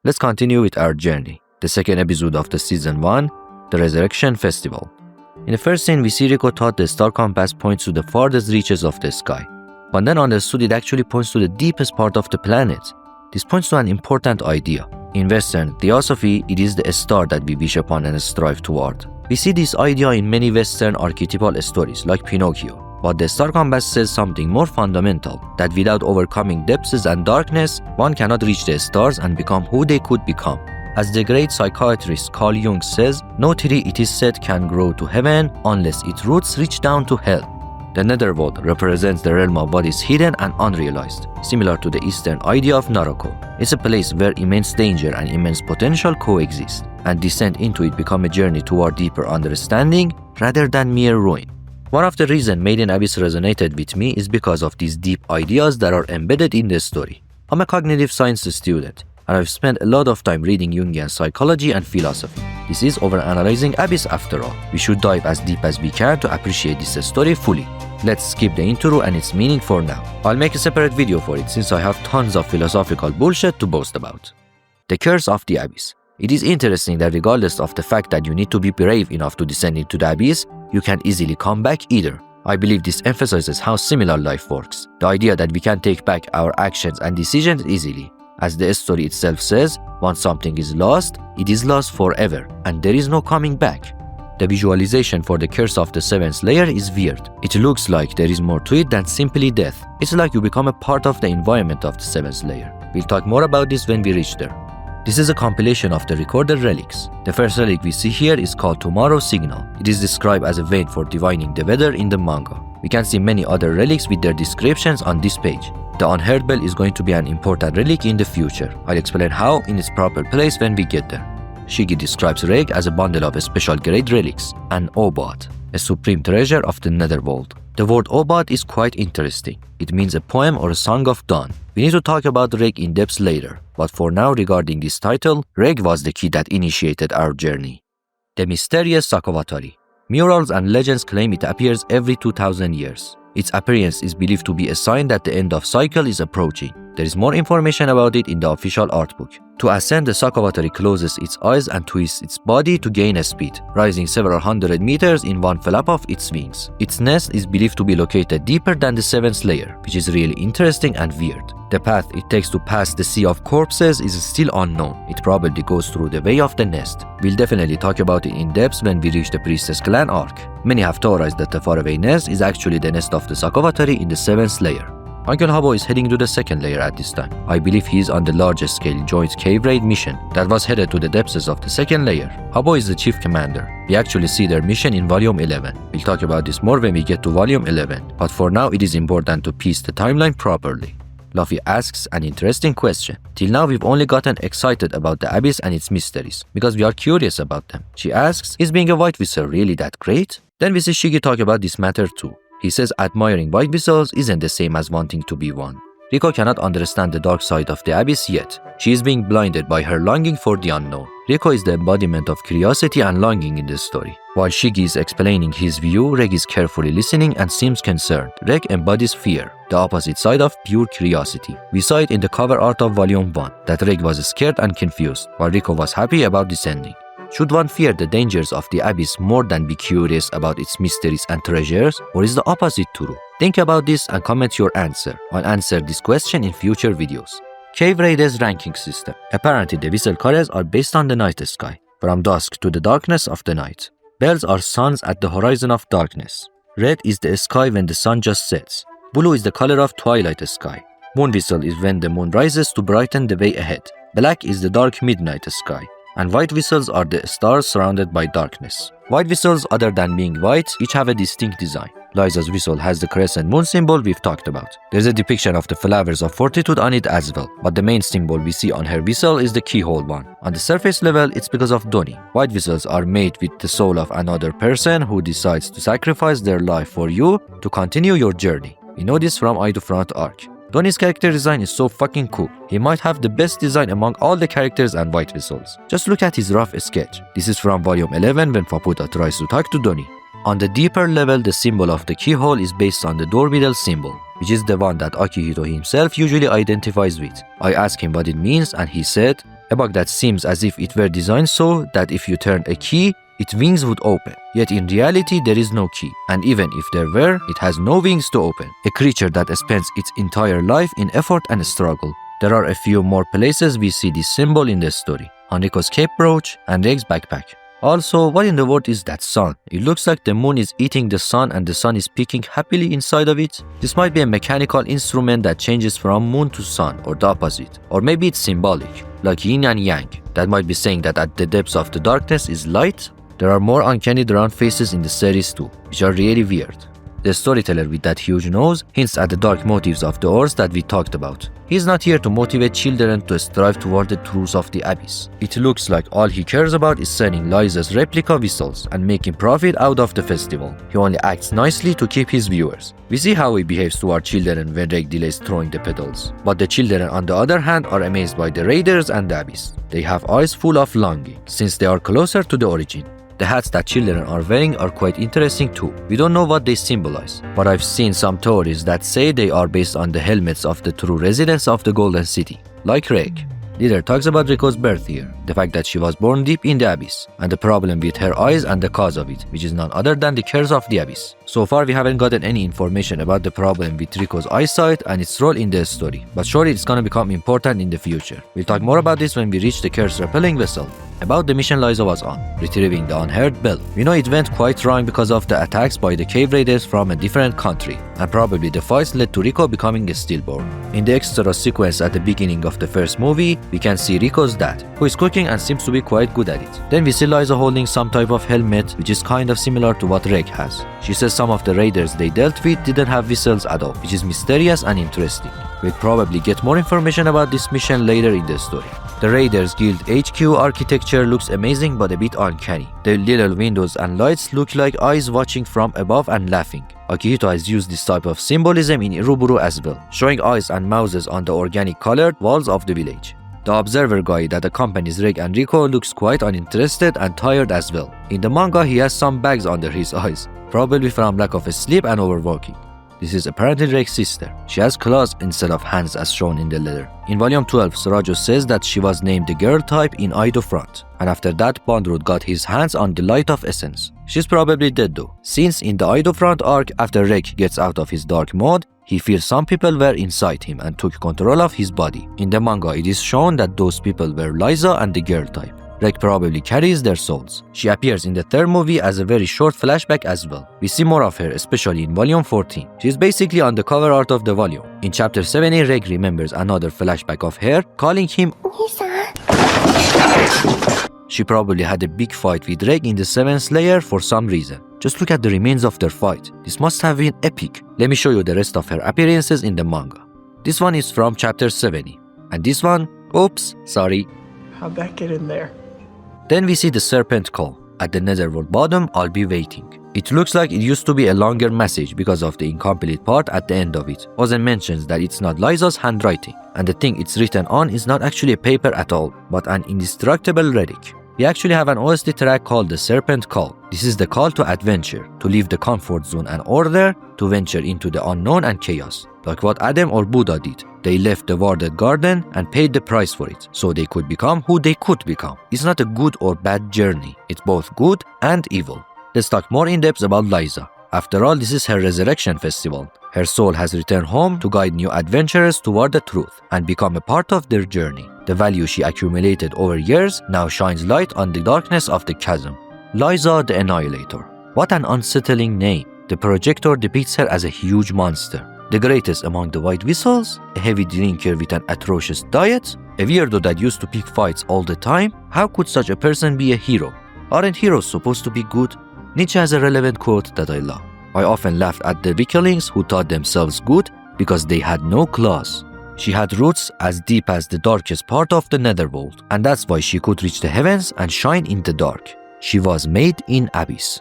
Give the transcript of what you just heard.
let's continue with our journey. The second episode of the Season 1, the Resurrection Festival. In the first scene, we see Riko thought the star compass points to the farthest reaches of the sky, but then understood it actually points to the deepest part of the planet. This points to an important idea. In Western theosophy, it is the star that we wish upon and strive toward. We see this idea in many Western archetypal stories like Pinocchio. But the star compass says something more fundamental, that without overcoming depths and darkness, one cannot reach the stars and become who they could become. As the great psychiatrist Carl Jung says, no tree, it is said, can grow to heaven unless its roots reach down to hell. The netherworld represents the realm of what is hidden and unrealized, similar to the Eastern idea of Naroko. It's a place where immense danger and immense potential coexist, and descent into it become a journey toward deeper understanding rather than mere ruin. One of the reasons Made in Abyss resonated with me is because of these deep ideas that are embedded in the story. I'm a cognitive science student, and I've spent a lot of time reading Jungian psychology and philosophy. This is Overanalyzing Abyss after all. We should dive as deep as we can to appreciate this story fully. Let's skip the intro and its meaning for now. I'll make a separate video for it since I have tons of philosophical bullshit to boast about. The Curse of the Abyss. It is interesting that regardless of the fact that you need to be brave enough to descend into the abyss, you can easily come back either. I believe this emphasizes how similar life works. The idea that we can take back our actions and decisions easily. As the story itself says, once something is lost, it is lost forever, and there is no coming back. The visualization for the Curse of the Seventh Layer is weird. It looks like there is more to it than simply death. It's like you become a part of the environment of the Seventh Layer. We'll talk more about this when we reach there. This is a compilation of the recorded relics. The first relic we see here is called Tomorrow Signal. It is described as a vein for divining the weather in the manga. We can see many other relics with their descriptions on this page. The Unheard Bell is going to be an important relic in the future. I'll explain how in its proper place when we get there. Shigi describes Reg as a bundle of special grade relics, an Obad, a supreme treasure of the netherworld. The word Obad is quite interesting. It means a poem or a song of dawn. We need to talk about Reg in depth later, but for now regarding this title, Reg was the key that initiated our journey. The mysterious Sakawatari. Murals and legends claim it appears every 2000 years. Its appearance is believed to be a sign that the end of cycle is approaching. There is more information about it in the official art book. To ascend, the Sakawatari closes its eyes and twists its body to gain a speed, rising several hundred meters in one flap of its wings. Its nest is believed to be located deeper than the seventh layer, which is really interesting and weird. The path it takes to pass the Sea of Corpses is still unknown. It probably goes through the way of the nest. We'll definitely talk about it in depth when we reach the Priestess Clan arc. Many have theorized that the faraway nest is actually the nest of the Sakawatari in the seventh layer. Uncle Habo is heading to the second layer at this time. I believe he is on the largest scale joint cave raid mission that was headed to the depths of the second layer. Habo is the chief commander. We actually see their mission in volume 11. We'll talk about this more when we get to volume 11, but for now it is important to piece the timeline properly. Luffy asks an interesting question. Till now we've only gotten excited about the Abyss and its mysteries, because we are curious about them. She asks, is being a White Whistle really that great? Then we see Shigi talk about this matter too. He says admiring white whistles isn't the same as wanting to be one. Riko cannot understand the dark side of the abyss yet. She is being blinded by her longing for the unknown. Riko is the embodiment of curiosity and longing in this story. While Shigi is explaining his view, Reg is carefully listening and seems concerned. Reg embodies fear, the opposite side of pure curiosity. We saw it in the cover art of volume 1, that Reg was scared and confused, while Riko was happy about descending. Should one fear the dangers of the abyss more than be curious about its mysteries and treasures, or is the opposite true? Think about this and comment your answer. I'll answer this question in future videos. Cave Raiders ranking system. Apparently the whistle colors are based on the night sky, from dusk to the darkness of the night. Bells are suns at the horizon of darkness. Red is the sky when the sun just sets. Blue is the color of twilight sky. Moon whistle is when the moon rises to brighten the way ahead. Black is the dark midnight sky. And white whistles are the stars surrounded by darkness. White whistles, other than being white, each have a distinct design. Lyza's whistle has the crescent moon symbol we've talked about. There's a depiction of the flowers of fortitude on it as well, but the main symbol we see on her whistle is the keyhole one. On the surface level, it's because of Doni. White whistles are made with the soul of another person who decides to sacrifice their life for you to continue your journey. We know this from Eye to Front arc. Donnie's character design is so fucking cool. He might have the best design among all the characters and white whistles. Just look at his rough sketch. This is from volume 11 when Faputa tries to talk to Donnie. On the deeper level, the symbol of the keyhole is based on the door middle symbol, which is the one that Akihito himself usually identifies with. I asked him what it means and he said, a bug that seems as if it were designed so that if you turned a key, its wings would open. Yet in reality, there is no key, and even if there were, it has no wings to open. A creature that spends its entire life in effort and struggle. There are a few more places we see this symbol in the story, on Riko's cape brooch and Reg's backpack. Also, what in the world is that sun? It looks like the moon is eating the sun and the sun is peeking happily inside of it. This might be a mechanical instrument that changes from moon to sun, or the opposite. Or maybe it's symbolic, like yin and yang. That might be saying that at the depths of the darkness is light. There are more uncanny drowned faces in the series too, which are really weird. The storyteller with that huge nose hints at the dark motives of the Orth that we talked about. He is not here to motivate children to strive toward the truth of the Abyss. It looks like all he cares about is selling Lyza's replica whistles and making profit out of the festival. He only acts nicely to keep his viewers. We see how he behaves toward children when Reg delays throwing the pedals. But the children on the other hand are amazed by the raiders and the Abyss. They have eyes full of longing, since they are closer to the origin. The hats that children are wearing are quite interesting too. We don't know what they symbolize, but I've seen some theories that say they are based on the helmets of the true residents of the Golden City, like Reg. Leader talks about Riko's birth here, the fact that she was born deep in the Abyss, and the problem with her eyes and the cause of it, which is none other than the curse of the Abyss. So far we haven't gotten any information about the problem with Riko's eyesight and its role in the story, but surely it's gonna become important in the future. We'll talk more about this when we reach the curse-repelling vessel. About the mission Lyza was on, retrieving the unheard bell. We know it went quite wrong because of the attacks by the cave raiders from a different country, and probably the fights led to Riko becoming a stillborn. In the extra sequence at the beginning of the first movie, we can see Riko's dad, who is cooking and seems to be quite good at it. Then we see Lyza holding some type of helmet, which is kind of similar to what Reg has. She says some of the raiders they dealt with didn't have whistles at all, which is mysterious and interesting. We'll probably get more information about this mission later in the story. The Raiders Guild HQ architecture looks amazing but a bit uncanny. The little windows and lights look like eyes watching from above and laughing. Akihito has used this type of symbolism in Iruburu as well, showing eyes and mouths on the organic colored walls of the village. The observer guy that accompanies Reg and Riko looks quite uninterested and tired as well. In the manga, he has some bags under his eyes, probably from lack of sleep and overworking. This is apparently Reg's sister. She has claws instead of hands as shown in the letter. In volume 12, Surajo says that she was named the girl type in Aido Front, and after that Bondrod got his hands on the Light of Essence. She's probably dead though, since in the Aido Front arc, after Reg gets out of his dark mode, he feels some people were inside him and took control of his body. In the manga, it is shown that those people were Lyza and the girl type. Reg probably carries their souls. She appears in the third movie as a very short flashback as well. We see more of her, especially in volume 14. She is basically on the cover art of the volume. In chapter 70, Reg remembers another flashback of her, calling him Lisa. She probably had a big fight with Reg in the 7th layer for some reason. Just look at the remains of their fight. This must have been epic. Let me show you the rest of her appearances in the manga. This one is from chapter 70. And this one, oops, sorry. How'd that get in there? Then we see the Serpent Call. At the netherworld bottom, I'll be waiting. It looks like it used to be a longer message because of the incomplete part at the end of it. Ozen mentions that it's not Lyza's handwriting, and the thing it's written on is not actually a paper at all, but an indestructible relic. We actually have an OST track called the Serpent Call. This is the call to adventure, to leave the comfort zone and order, to venture into the unknown and chaos. Like what Adam or Buddha did. They left the warded garden and paid the price for it, so they could become who they could become. It's not a good or bad journey. It's both good and evil. Let's talk more in depth about Lyza. After all, this is her resurrection festival. Her soul has returned home to guide new adventurers toward the truth and become a part of their journey. The value she accumulated over years now shines light on the darkness of the chasm. Lyza the Annihilator. What an unsettling name. The projector depicts her as a huge monster. The greatest among the white whistles, a heavy drinker with an atrocious diet, a weirdo that used to pick fights all the time. How could such a person be a hero? Aren't heroes supposed to be good? Nietzsche has a relevant quote that I love. I often laughed at the Wiklings who thought themselves good because they had no claws. She had roots as deep as the darkest part of the netherworld, and that's why she could reach the heavens and shine in the dark. She was made in Abyss.